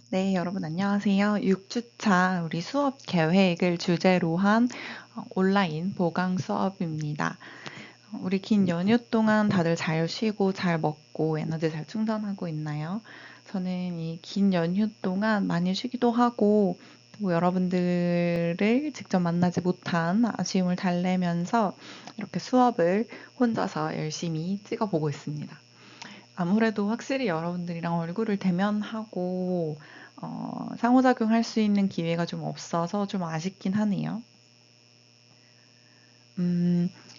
네, 여러분 안녕하세요. 6주차 우리 수업 계획을 주제로 한 온라인 보강 수업입니다. 우리 긴 연휴 동안 다들 잘 쉬고 잘 먹고 에너지 잘 충전하고 있나요? 저는 이 긴 연휴 동안 많이 쉬기도 하고 또 여러분들을 직접 만나지 못한 아쉬움을 달래면서 이렇게 수업을 혼자서 열심히 찍어보고 있습니다. 아무래도 확실히 여러분들이랑 얼굴을 대면하고 상호작용할 수 있는 기회가 좀 없어서 좀 아쉽긴 하네요.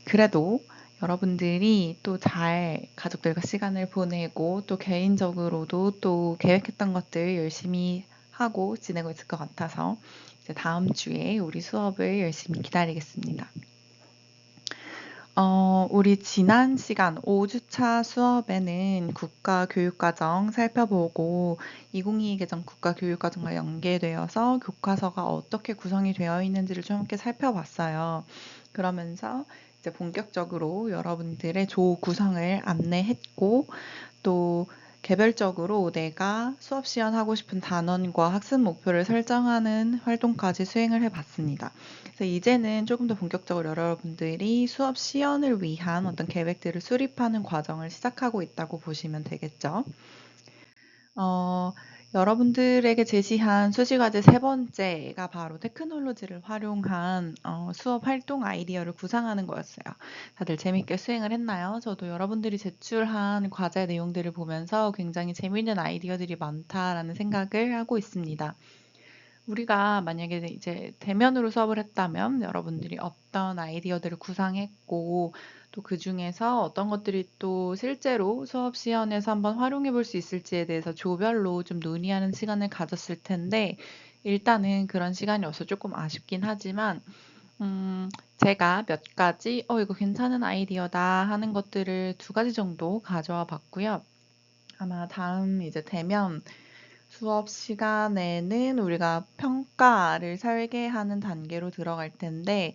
그래도 여러분들이 또 잘 가족들과 시간을 보내고 또 개인적으로도 또 계획했던 것들 열심히 하고 지내고 있을 것 같아서 이제 다음 주에 우리 수업을 열심히 기다리겠습니다. 우리 지난 시간 5주차 수업에는 국가교육과정 살펴보고 2022 개정 국가교육과정과 연계되어서 교과서가 어떻게 구성이 되어 있는지를 좀 함께 살펴봤어요. 그러면서 이제 본격적으로 여러분들의 조 구성을 안내했고 또 개별적으로 내가 수업 시연하고 싶은 단원과 학습 목표를 설정하는 활동까지 수행을 해봤습니다. 그래서 이제는 조금 더 본격적으로 여러분들이 수업 시연을 위한 어떤 계획들을 수립하는 과정을 시작하고 있다고 보시면 되겠죠. 어, 여러분들에게 제시한 수시과제 세 번째가 바로 테크놀로지를 활용한 수업 활동 아이디어를 구상하는 거였어요. 다들 재밌게 수행을 했나요? 저도 여러분들이 제출한 과제 내용들을 보면서 굉장히 재밌는 아이디어들이 많다라는 생각을 하고 있습니다. 우리가 만약에 이제 대면으로 수업을 했다면 여러분들이 어떤 아이디어들을 구상했고 또 그중에서 어떤 것들이 또 실제로 수업 시연에서 한번 활용해 볼 수 있을지에 대해서 조별로 좀 논의하는 시간을 가졌을 텐데 일단은 그런 시간이 없어 조금 아쉽긴 하지만 제가 몇 가지 이거 괜찮은 아이디어다 하는 것들을 두 가지 정도 가져와 봤고요. 아마 다음 이제 대면 수업 시간에는 우리가 평가를 설계하는 단계로 들어갈 텐데,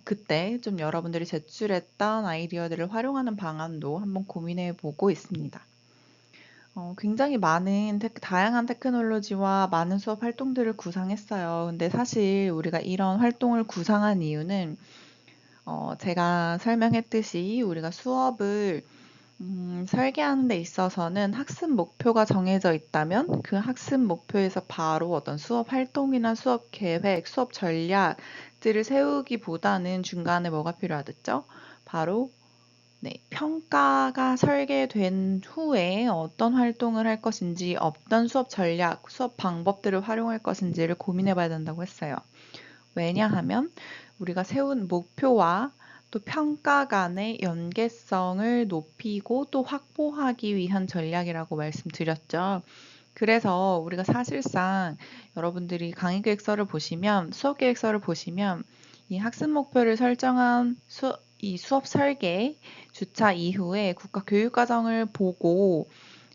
그때 좀 여러분들이 제출했던 아이디어들을 활용하는 방안도 한번 고민해 보고 있습니다. 굉장히 많은 다양한 테크놀로지와 많은 수업 활동들을 구상했어요. 근데 사실 우리가 이런 활동을 구상한 이유는 제가 설명했듯이 우리가 수업을 설계하는 데 있어서는 학습 목표가 정해져 있다면 그 학습 목표에서 바로 어떤 수업 활동이나 수업 계획, 수업 전략들을 세우기보다는 중간에 뭐가 필요하겠죠? 바로 네, 평가가 설계된 후에 어떤 활동을 할 것인지, 어떤 수업 전략, 수업 방법들을 활용할 것인지를 고민해 봐야 된다고 했어요. 왜냐하면 우리가 세운 목표와 또 평가 간의 연계성을 높이고 또 확보하기 위한 전략이라고 말씀드렸죠. 그래서 우리가 사실상 여러분들이 강의 계획서를 보시면, 수업 계획서를 보시면 이 학습 목표를 설정한 이 수업 설계 주차 이후에 국가 교육 과정을 보고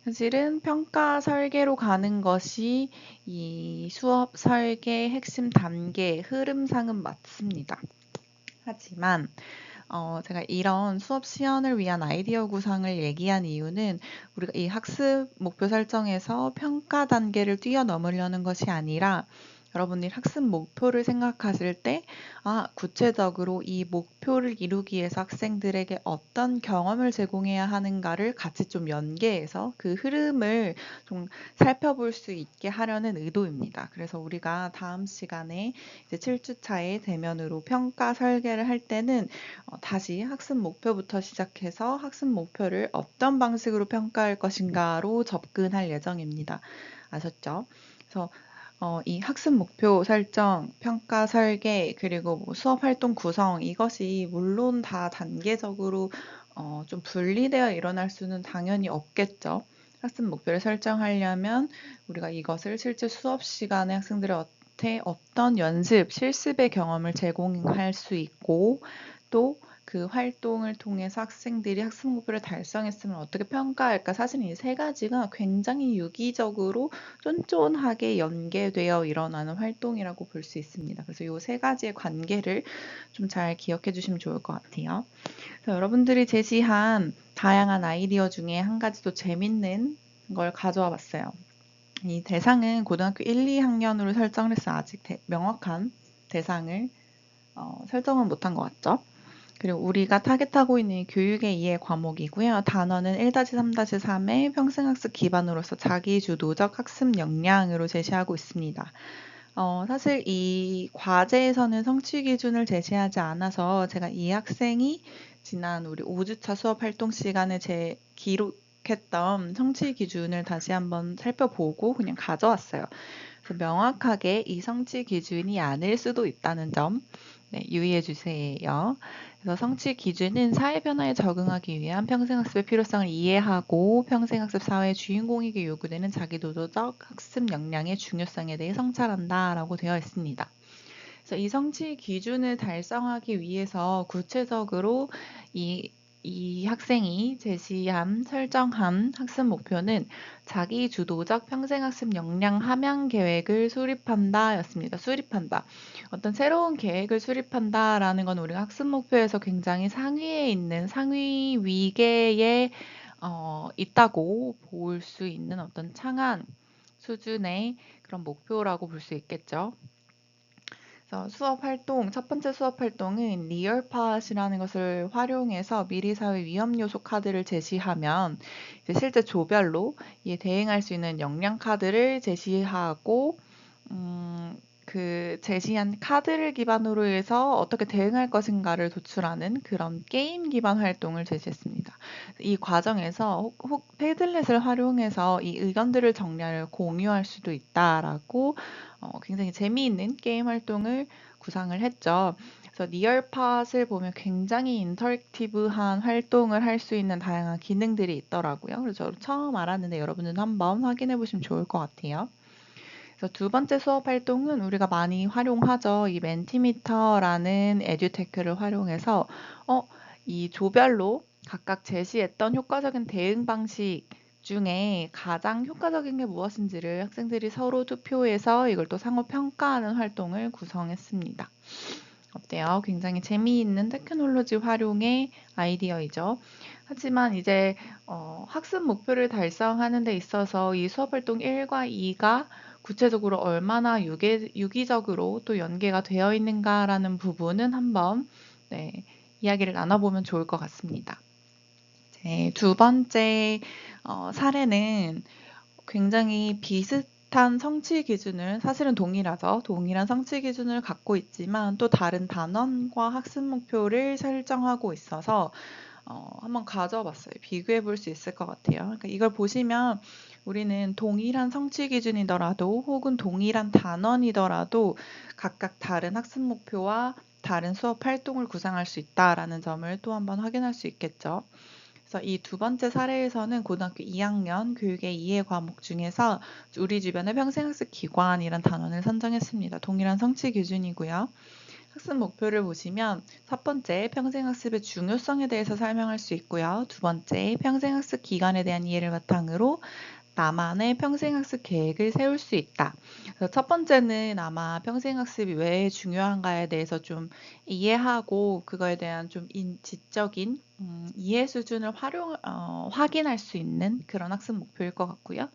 사실은 평가 설계로 가는 것이 이 수업 설계 핵심 단계 흐름상은 맞습니다. 하지만 제가 이런 수업 시연을 위한 아이디어 구상을 얘기한 이유는 우리가 이 학습 목표 설정에서 평가 단계를 뛰어넘으려는 것이 아니라 여러분이 학습 목표를 생각하실 때, 구체적으로 이 목표를 이루기 위해서 학생들에게 어떤 경험을 제공해야 하는가를 같이 좀 연계해서 그 흐름을 좀 살펴볼 수 있게 하려는 의도입니다. 그래서 우리가 다음 시간에 이제 7주차에 대면으로 평가 설계를 할 때는 다시 학습 목표부터 시작해서 학습 목표를 어떤 방식으로 평가할 것인가로 접근할 예정입니다. 아셨죠? 그래서 이 학습 목표 설정, 평가 설계, 그리고 뭐 수업 활동 구성 이것이 물론 다 단계적으로 좀 분리되어 일어날 수는 당연히 없겠죠. 학습 목표를 설정하려면 우리가 이것을 실제 수업 시간에 학생들한테 어떤 연습, 실습의 경험을 제공할 수 있고 또 그 활동을 통해서 학생들이 학습 목표를 달성했으면 어떻게 평가할까? 사실 이 세 가지가 굉장히 유기적으로 쫀쫀하게 연계되어 일어나는 활동이라고 볼 수 있습니다. 그래서 이 세 가지의 관계를 좀 잘 기억해 주시면 좋을 것 같아요. 그래서 여러분들이 제시한 다양한 아이디어 중에 한 가지 또 재밌는 걸 가져와 봤어요. 이 대상은 고등학교 1, 2학년으로 설정을 했어요. 아직 명확한 대상을 설정은 못한 것 같죠? 그리고 우리가 타겟하고 있는 교육의 이해 과목이고요. 단원은 1-3-3의 평생학습 기반으로서 자기주도적 학습 역량으로 제시하고 있습니다. 사실 이 과제에서는 성취 기준을 제시하지 않아서 제가 이 학생이 지난 우리 5주차 수업 활동 시간에 기록했던 성취 기준을 다시 한번 살펴보고 그냥 가져왔어요. 그래서 명확하게 이 성취 기준이 아닐 수도 있다는 점 유의해 주세요. 그래서 성취 기준은 사회 변화에 적응하기 위한 평생학습의 필요성을 이해하고 평생학습 사회의 주인공에게 요구되는 자기도도적 학습 역량의 중요성에 대해 성찰한다라고 되어 있습니다. 그래서 이 성취 기준을 달성하기 위해서 구체적으로 이 학생이 설정한 학습 목표는 자기 주도적 평생학습 역량 함양 계획을 수립한다 였습니다. 수립한다. 어떤 새로운 계획을 수립한다라는 건 우리가 학습 목표에서 굉장히 상위에 있는 상위 위계에 있다고 볼 수 있는 어떤 창안 수준의 그런 목표라고 볼 수 있겠죠. 첫 번째 수업 활동은 리얼팟이라는 것을 활용해서 미래사회 위험 요소 카드를 제시하면 이제 실제 조별로 이에 대응할 수 있는 역량 카드를 제시하고 그 제시한 카드를 기반으로 해서 어떻게 대응할 것인가를 도출하는 그런 게임 기반 활동을 제시했습니다. 이 과정에서 혹 패들렛을 활용해서 이 의견들을 정리하여 공유할 수도 있다라고 굉장히 재미있는 게임 활동을 구상을 했죠. 그래서 리얼팟을 보면 굉장히 인터랙티브한 활동을 할 수 있는 다양한 기능들이 있더라고요. 그래서 저도 처음 알았는데 여러분은 한번 확인해 보시면 좋을 것 같아요. 그래서 두 번째 수업 활동은 우리가 많이 활용하죠. 이 멘티미터라는 에듀테크를 활용해서 이 조별로 각각 제시했던 효과적인 대응 방식 중에 가장 효과적인 게 무엇인지를 학생들이 서로 투표해서 이걸 또 상호 평가하는 활동을 구성했습니다. 어때요? 굉장히 재미있는 테크놀로지 활용의 아이디어이죠. 하지만 이제 학습 목표를 달성하는 데 있어서 이 수업 활동 1과 2가 구체적으로 얼마나 유기적으로 또 연계가 되어 있는가라는 부분은 한번 이야기를 나눠보면 좋을 것 같습니다. 두 번째 사례는 굉장히 비슷한 성취 기준을 사실은 동일하죠. 동일한 성취 기준을 갖고 있지만 또 다른 단원과 학습 목표를 설정하고 있어서 한번 가져봤어요. 비교해 볼 수 있을 것 같아요. 그러니까 이걸 보시면 우리는 동일한 성취 기준이더라도 혹은 동일한 단원이더라도 각각 다른 학습 목표와 다른 수업 활동을 구상할 수 있다라는 점을 또 한번 확인할 수 있겠죠. 그래서 이 두 번째 사례에서는 고등학교 2학년 교육의 이해 과목 중에서 우리 주변의 평생학습 기관이란 단원을 선정했습니다. 동일한 성취 기준이고요. 학습 목표를 보시면 첫 번째 평생학습의 중요성에 대해서 설명할 수 있고요. 두 번째 평생학습 기간에 대한 이해를 바탕으로 나만의 평생학습 계획을 세울 수 있다. 그래서 첫 번째는 아마 평생학습이 왜 중요한가에 대해서 좀 이해하고 그거에 대한 좀 지적인 이해 수준을 확인할 수 있는 그런 학습 목표일 것 같고요.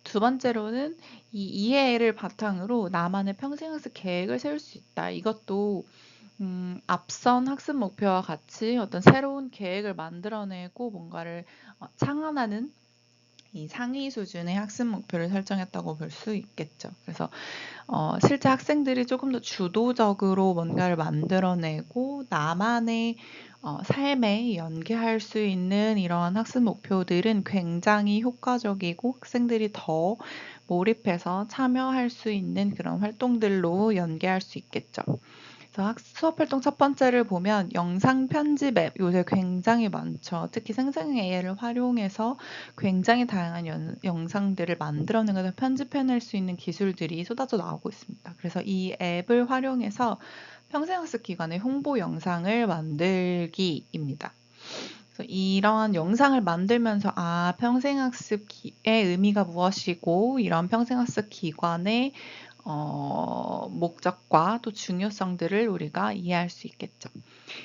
두 번째로는 이 이해를 바탕으로 나만의 평생학습 계획을 세울 수 있다. 이것도 앞선 학습 목표와 같이 어떤 새로운 계획을 만들어내고 뭔가를 창안하는 이 상위 수준의 학습 목표를 설정했다고 볼 수 있겠죠. 그래서 실제 학생들이 조금 더 주도적으로 뭔가를 만들어내고 나만의 삶에 연계할 수 있는 이러한 학습 목표들은 굉장히 효과적이고 학생들이 더 몰입해서 참여할 수 있는 그런 활동들로 연계할 수 있겠죠. 그래서 수업 활동 첫 번째를 보면 영상 편집 앱 요새 굉장히 많죠. 특히 생成AI를 활용해서 굉장히 다양한 영상들을 만들어내거나 편집해낼 수 있는 기술들이 쏟아져 나오고 있습니다. 그래서 이 앱을 활용해서 평생학습 기관의 홍보 영상을 만들기입니다. 그래서 이러한 영상을 만들면서 평생학습의 의미가 무엇이고 이런 평생학습 기관의 목적과 또 중요성들을 우리가 이해할 수 있겠죠.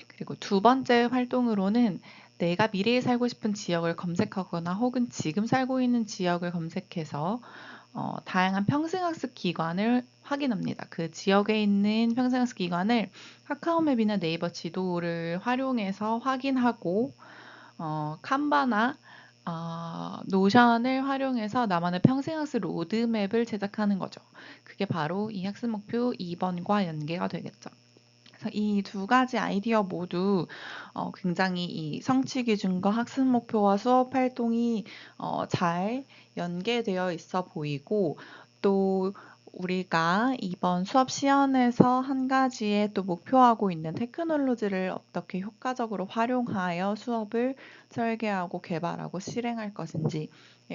그리고 두 번째 활동으로는 내가 미래에 살고 싶은 지역을 검색하거나 혹은 지금 살고 있는 지역을 검색해서 다양한 평생학습 기관을 확인합니다. 그 지역에 있는 평생학습 기관을 카카오맵이나 네이버 지도를 활용해서 확인하고 칸바나 노션을 활용해서 나만의 평생학습 로드맵을 제작하는 거죠. 그게 바로 이 학습 목표 2번과 연계가 되겠죠. 그래서 이 두 가지 아이디어 모두 굉장히 이 성취 기준과 학습 목표와 수업 활동이 잘 연계되어 있어 보이고, 또 우리가 이번 수업 시연에서 한 가지의 또 목표하고 있는 테크놀로지를 어떻게 효과적으로 활용하여 수업을 설계하고 개발하고 실행할 것인지에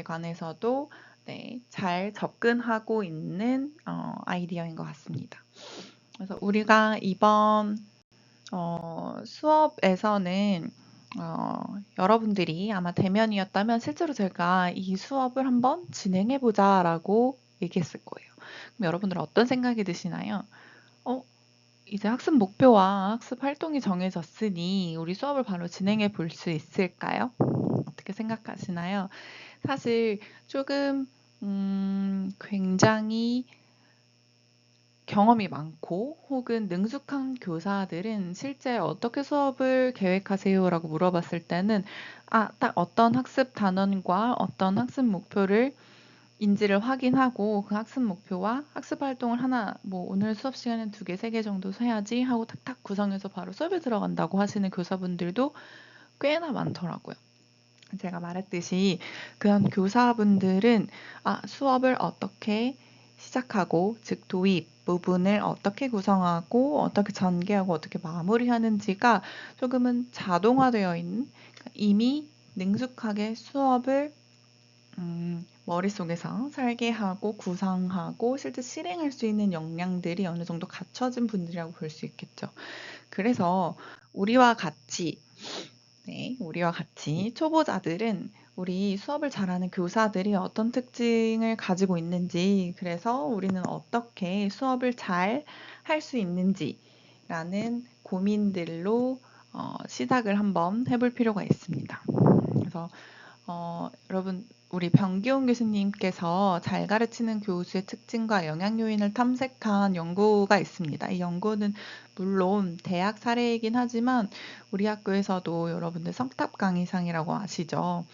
관해서도 네, 잘 접근하고 있는 아이디어인 것 같습니다. 그래서 우리가 이번 수업에서는 여러분들이 아마 대면이었다면 실제로 제가 이 수업을 한번 진행해보자라고 얘기했을 거예요. 그럼 여러분들은 어떤 생각이 드시나요? 이제 학습 목표와 학습 활동이 정해졌으니 우리 수업을 바로 진행해 볼 수 있을까요? 어떻게 생각하시나요? 사실 조금 굉장히 경험이 많고 혹은 능숙한 교사들은 실제 어떻게 수업을 계획하세요라고 물어봤을 때는 딱 어떤 학습 단원과 어떤 학습 목표를 인지를 확인하고 그 학습 목표와 학습 활동을 하나, 뭐 오늘 수업 시간은 2개, 3개 정도 해야지 하고 탁탁 구성해서 바로 수업에 들어간다고 하시는 교사분들도 꽤나 많더라고요. 제가 말했듯이 그런 교사분들은 수업을 어떻게 시작하고, 즉 도입 부분을 어떻게 구성하고 어떻게 전개하고 어떻게 마무리하는지가 조금은 자동화되어 있는, 이미 능숙하게 수업을 머릿속에서 설계하고 구성하고 실제 실행할 수 있는 역량들이 어느 정도 갖춰진 분들이라고 볼 수 있겠죠. 그래서 우리와 같이 초보자들은 우리 수업을 잘하는 교사들이 어떤 특징을 가지고 있는지, 그래서 우리는 어떻게 수업을 잘 할 수 있는지라는 고민들로 시작을 한번 해볼 필요가 있습니다. 그래서 여러분, 우리 변기훈 교수님께서 잘 가르치는 교수의 특징과 영향 요인을 탐색한 연구가 있습니다. 이 연구는 물론 대학 사례이긴 하지만 우리 학교에서도 여러분들 성탑 강의상이라고 아시죠?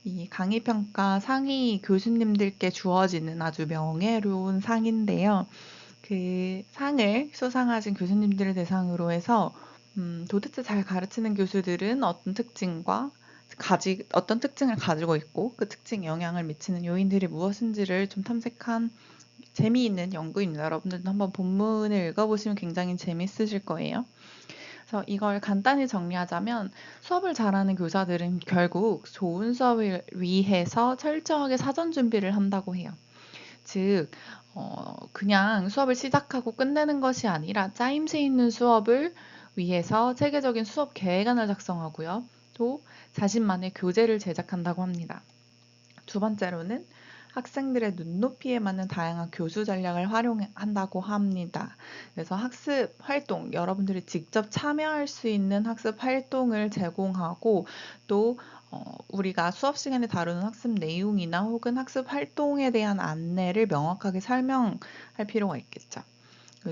이 강의평가 상이 교수님들께 주어지는 아주 명예로운 상인데요. 그 상을 수상하신 교수님들을 대상으로 해서 도대체 잘 가르치는 교수들은 어떤 특징을 가지고 있고 그 특징에 영향을 미치는 요인들이 무엇인지를 좀 탐색한 재미있는 연구입니다. 여러분들도 한번 본문을 읽어보시면 굉장히 재미있으실 거예요. 그래서 이걸 간단히 정리하자면 수업을 잘하는 교사들은 결국 좋은 수업을 위해서 철저하게 사전 준비를 한다고 해요. 즉, 그냥 수업을 시작하고 끝내는 것이 아니라 짜임새 있는 수업을 위해서 체계적인 수업 계획안을 작성하고요. 또 자신만의 교재를 제작한다고 합니다. 두 번째로는 학생들의 눈높이에 맞는 다양한 교수 전략을 활용한다고 합니다. 그래서 학습 활동, 여러분들이 직접 참여할 수 있는 학습 활동을 제공하고, 또 우리가 수업 시간에 다루는 학습 내용이나 혹은 학습 활동에 대한 안내를 명확하게 설명할 필요가 있겠죠.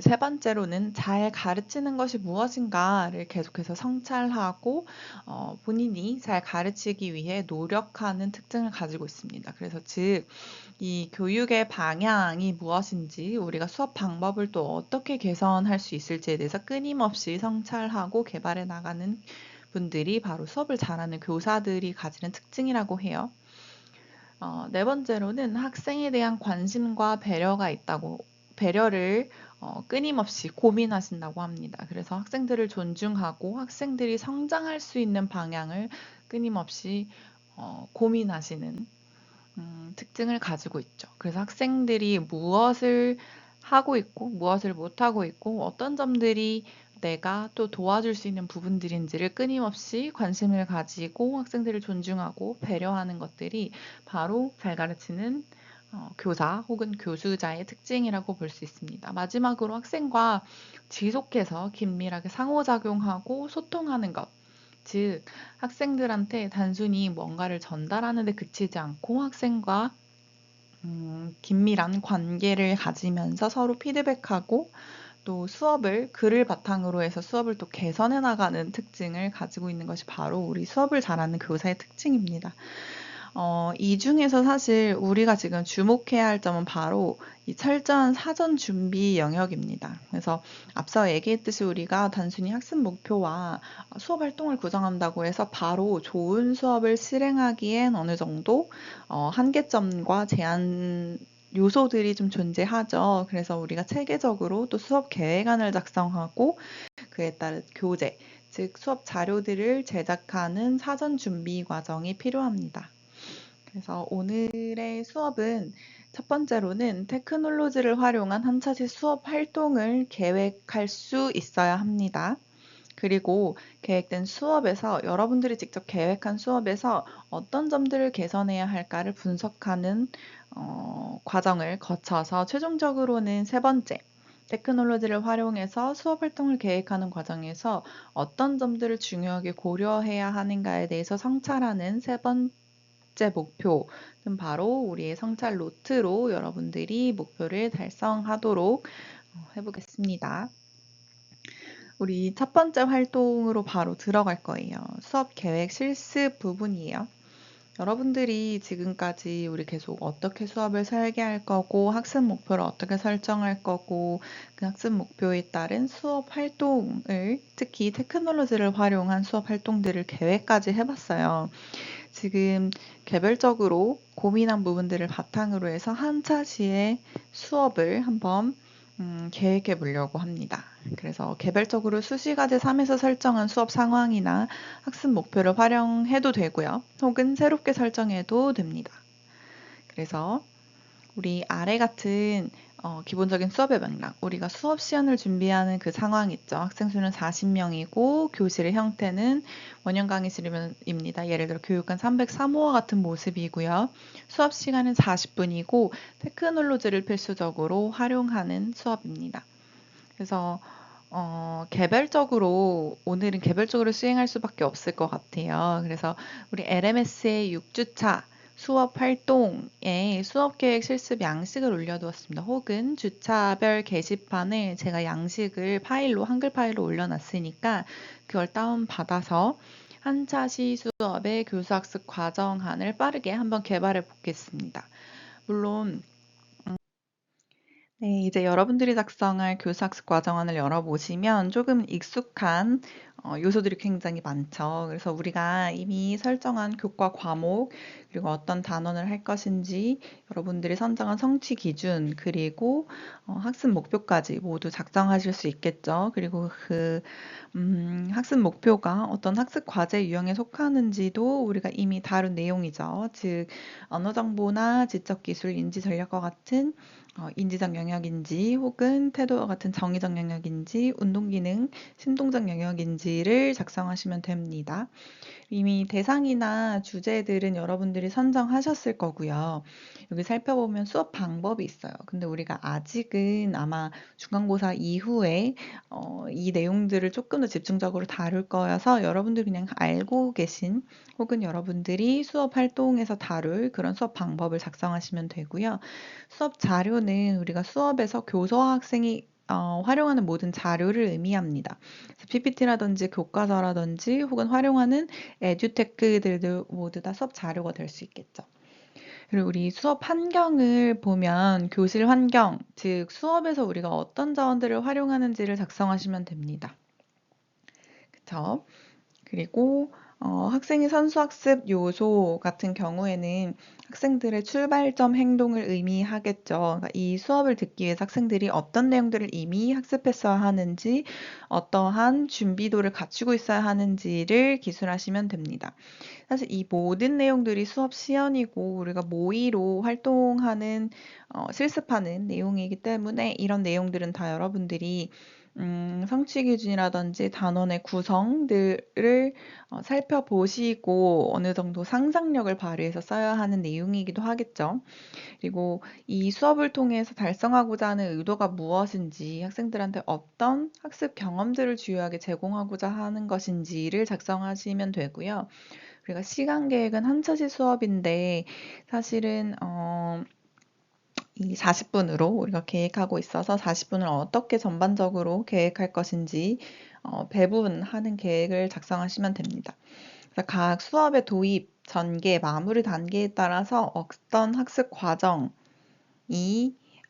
세 번째로는 잘 가르치는 것이 무엇인가를 계속해서 성찰하고 본인이 잘 가르치기 위해 노력하는 특징을 가지고 있습니다. 그래서 즉, 이 교육의 방향이 무엇인지, 우리가 수업 방법을 또 어떻게 개선할 수 있을지에 대해서 끊임없이 성찰하고 개발해 나가는 분들이 바로 수업을 잘하는 교사들이 가지는 특징이라고 해요. 네 번째로는 학생에 대한 관심과 배려를 끊임없이 고민하신다고 합니다. 그래서 학생들을 존중하고 학생들이 성장할 수 있는 방향을 끊임없이 고민하시는 특징을 가지고 있죠. 그래서 학생들이 무엇을 하고 있고 무엇을 못하고 있고 어떤 점들이 내가 또 도와줄 수 있는 부분들인지를 끊임없이 관심을 가지고 학생들을 존중하고 배려하는 것들이 바로 잘 가르치는 교사 혹은 교수자의 특징이라고 볼 수 있습니다. 마지막으로 학생과 지속해서 긴밀하게 상호작용하고 소통하는 것. 즉, 학생들한테 단순히 뭔가를 전달하는 데 그치지 않고 학생과 긴밀한 관계를 가지면서 서로 피드백하고 또 글을 바탕으로 해서 수업을 또 개선해 나가는 특징을 가지고 있는 것이 바로 우리 수업을 잘하는 교사의 특징입니다. 이 중에서 사실 우리가 지금 주목해야 할 점은 바로 이 철저한 사전 준비 영역입니다. 그래서 앞서 얘기했듯이 우리가 단순히 학습 목표와 수업 활동을 구성한다고 해서 바로 좋은 수업을 실행하기엔 어느 정도 한계점과 제한 요소들이 좀 존재하죠. 그래서 우리가 체계적으로 또 수업 계획안을 작성하고 그에 따른 교재, 즉 수업 자료들을 제작하는 사전 준비 과정이 필요합니다. 그래서 오늘의 수업은 첫 번째로는 테크놀로지를 활용한 한 차시 수업 활동을 계획할 수 있어야 합니다. 그리고 계획된 수업에서 여러분들이 직접 계획한 수업에서 어떤 점들을 개선해야 할까를 분석하는 과정을 거쳐서 최종적으로는 세 번째, 테크놀로지를 활용해서 수업 활동을 계획하는 과정에서 어떤 점들을 중요하게 고려해야 하는가에 대해서 성찰하는 세 번째 목표는 바로 우리의 성찰 노트로 여러분들이 목표를 달성하도록 해보겠습니다. 우리 첫 번째 활동으로 바로 들어갈 거예요. 수업 계획 실습 부분이에요. 여러분들이 지금까지 우리 계속 어떻게 수업을 설계할 거고 학습 목표를 어떻게 설정할 거고 그 학습 목표에 따른 수업 활동을 특히 테크놀로지를 활용한 수업 활동들을 계획까지 해봤어요. 지금 개별적으로 고민한 부분들을 바탕으로 해서 한 차시의 수업을 한번 계획해 보려고 합니다. 그래서 개별적으로 수시과제 3에서 설정한 수업 상황이나 학습 목표를 활용해도 되고요. 혹은 새롭게 설정해도 됩니다. 그래서 우리 아래 같은 기본적인 수업의 맥락, 우리가 수업 시연을 준비하는 그 상황 있죠. 학생 수는 40명이고 교실의 형태는 원형 강의실입니다. 예를 들어 교육관 303호와 같은 모습이고요. 수업 시간은 40분이고 테크놀로지를 필수적으로 활용하는 수업입니다. 그래서 오늘은 개별적으로 수행할 수밖에 없을 것 같아요. 그래서 우리 LMS의 6주차 수업 활동에 수업 계획 실습 양식을 올려두었습니다. 혹은 주차별 게시판에 제가 양식을 한글 파일로 올려놨으니까 그걸 다운받아서 한 차시 수업의 교수학습 과정안을 빠르게 한번 개발해 보겠습니다. 물론 네, 이제 여러분들이 작성할 교수학습 과정안을 열어보시면 조금 익숙한 요소들이 굉장히 많죠. 그래서 우리가 이미 설정한 교과 과목, 그리고 어떤 단원을 할 것인지, 여러분들이 선정한 성취 기준, 그리고 학습 목표까지 모두 작성하실 수 있겠죠. 그리고 학습 목표가 어떤 학습 과제 유형에 속하는지도 우리가 이미 다룬 내용이죠. 즉, 언어정보나 지적기술, 인지전략과 같은 인지적 영역인지 혹은 태도와 같은 정의적 영역인지 운동기능, 심동적 영역인지를 작성하시면 됩니다. 이미 대상이나 주제들은 여러분들이 선정하셨을 거고요. 여기 살펴보면 수업 방법이 있어요. 근데 우리가 아직은 아마 중간고사 이후에 이 내용들을 조금 더 집중적으로 다룰 거여서 여러분들 그냥 알고 계신 혹은 여러분들이 수업 활동에서 다룰 그런 수업 방법을 작성하시면 되고요. 수업 자료는 우리가 수업에서 교사와 학생이 활용하는 모든 자료를 의미합니다. PPT라든지 교과서라든지 혹은 활용하는 에듀테크들도 모두 다 수업 자료가 될 수 있겠죠. 그리고 우리 수업 환경을 보면 교실 환경, 즉 수업에서 우리가 어떤 자원들을 활용하는지를 작성하시면 됩니다. 그쵸? 그리고 학생의 선수학습 요소 같은 경우에는 학생들의 출발점 행동을 의미하겠죠. 그러니까 이 수업을 듣기 위해서 학생들이 어떤 내용들을 이미 학습했어야 하는지, 어떠한 준비도를 갖추고 있어야 하는지를 기술하시면 됩니다. 사실 이 모든 내용들이 수업 시연이고 우리가 모의로 활동하는, 실습하는 내용이기 때문에 이런 내용들은 다 여러분들이 성취 기준이라든지 단원의 구성들을 살펴보시고 어느 정도 상상력을 발휘해서 써야 하는 내용이기도 하겠죠. 그리고 이 수업을 통해서 달성하고자 하는 의도가 무엇인지, 학생들한테 어떤 학습 경험들을 주요하게 제공하고자 하는 것인지를 작성하시면 되고요. 우리가 시간 계획은 한 차시 수업인데 사실은 이 40분으로 우리가 계획하고 있어서 40분을 어떻게 전반적으로 계획할 것인지 배분하는 계획을 작성하시면 됩니다. 그래서 각 수업의 도입, 전개, 마무리 단계에 따라서 어떤 학습 과정이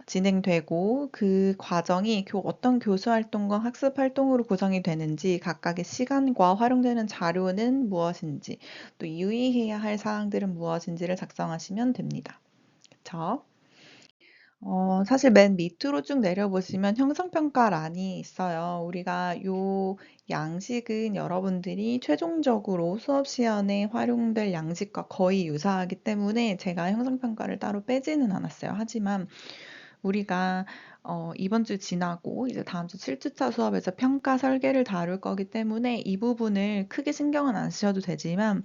진행되고 그 과정이 어떤 교수 활동과 학습 활동으로 구성이 되는지, 각각의 시간과 활용되는 자료는 무엇인지, 또 유의해야 할 사항들은 무엇인지를 작성하시면 됩니다. 그쵸? 사실 맨 밑으로 쭉 내려보시면 형성평가란이 있어요. 우리가 요 양식은 여러분들이 최종적으로 수업 시간에 활용될 양식과 거의 유사하기 때문에 제가 형성평가를 따로 빼지는 않았어요. 하지만 우리가 이번 주 지나고 이제 다음 주 7주차 수업에서 평가 설계를 다룰 거기 때문에 이 부분을 크게 신경은 안 쓰셔도 되지만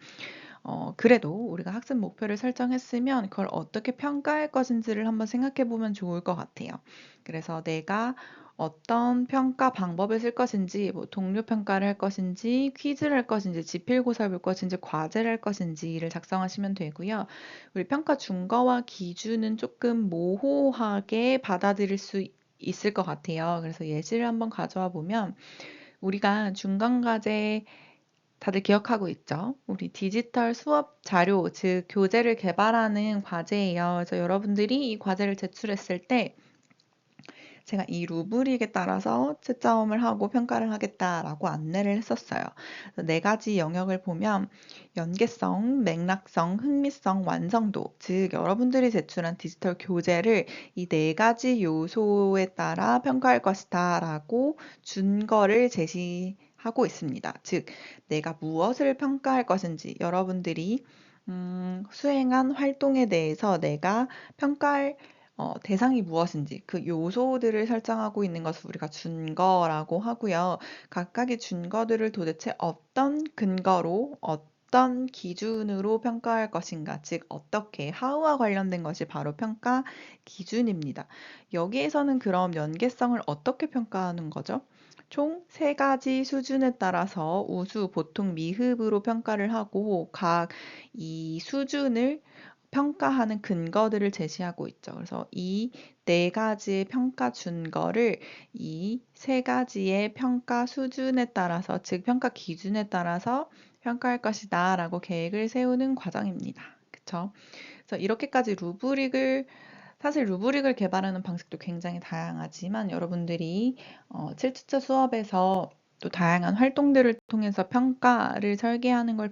그래도 우리가 학습 목표를 설정했으면 그걸 어떻게 평가할 것인지를 한번 생각해 보면 좋을 것 같아요. 그래서 내가 어떤 평가 방법을 쓸 것인지, 뭐 동료 평가를 할 것인지, 퀴즈를 할 것인지, 지필고사를 볼 것인지, 과제를 할 것인지를 작성하시면 되고요. 우리 평가 준거와 기준은 조금 모호하게 받아들일 수 있을 것 같아요. 그래서 예시를 한번 가져와 보면 우리가 중간과제 다들 기억하고 있죠? 우리 디지털 수업 자료, 즉 교재를 개발하는 과제예요. 그래서 여러분들이 이 과제를 제출했을 때 제가 이 루브릭에 따라서 채점을 하고 평가를 하겠다라고 안내를 했었어요. 네 가지 영역을 보면 연계성, 맥락성, 흥미성, 완성도, 즉 여러분들이 제출한 디지털 교재를 이 네 가지 요소에 따라 평가할 것이다 라고 준거를 제시하고 있습니다. 즉 내가 무엇을 평가할 것인지, 여러분들이 수행한 활동에 대해서 내가 평가할 대상이 무엇인지 그 요소들을 설정하고 있는 것을 우리가 준거라고 하고요. 각각의 준거들을 도대체 어떤 근거로, 어떤 기준으로 평가할 것인가, 즉 어떻게, how와 관련된 것이 바로 평가 기준입니다. 여기에서는 그럼 연계성을 어떻게 평가하는 거죠? 총 3가지 수준에 따라서 우수, 보통, 미흡으로 평가를 하고 각 이 수준을 평가하는 근거들을 제시하고 있죠. 그래서 이 4가지의 평가 준거를 이 3가지의 평가 수준에 따라서, 즉 평가 기준에 따라서 평가할 것이다 라고 계획을 세우는 과정입니다. 그쵸? 그래서 이렇게까지 사실 루브릭을 개발하는 방식도 굉장히 다양하지만 여러분들이 7주차 수업에서 또 다양한 활동들을 통해서 평가를 설계하는 걸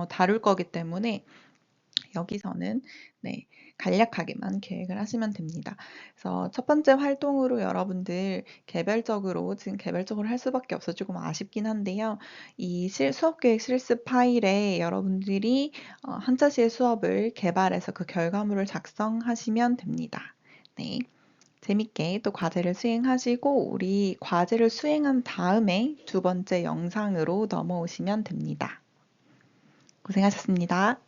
다룰 거기 때문에 여기서는 네, 간략하게만 계획을 하시면 됩니다. 그래서 첫 번째 활동으로 여러분들 지금 개별적으로 할 수밖에 없어 조금 아쉽긴 한데요. 이 수업 계획 실습 파일에 여러분들이 한 차시의 수업을 개발해서 그 결과물을 작성하시면 됩니다. 네. 재밌게 또 과제를 수행하시고 우리 과제를 수행한 다음에 두 번째 영상으로 넘어오시면 됩니다. 고생하셨습니다.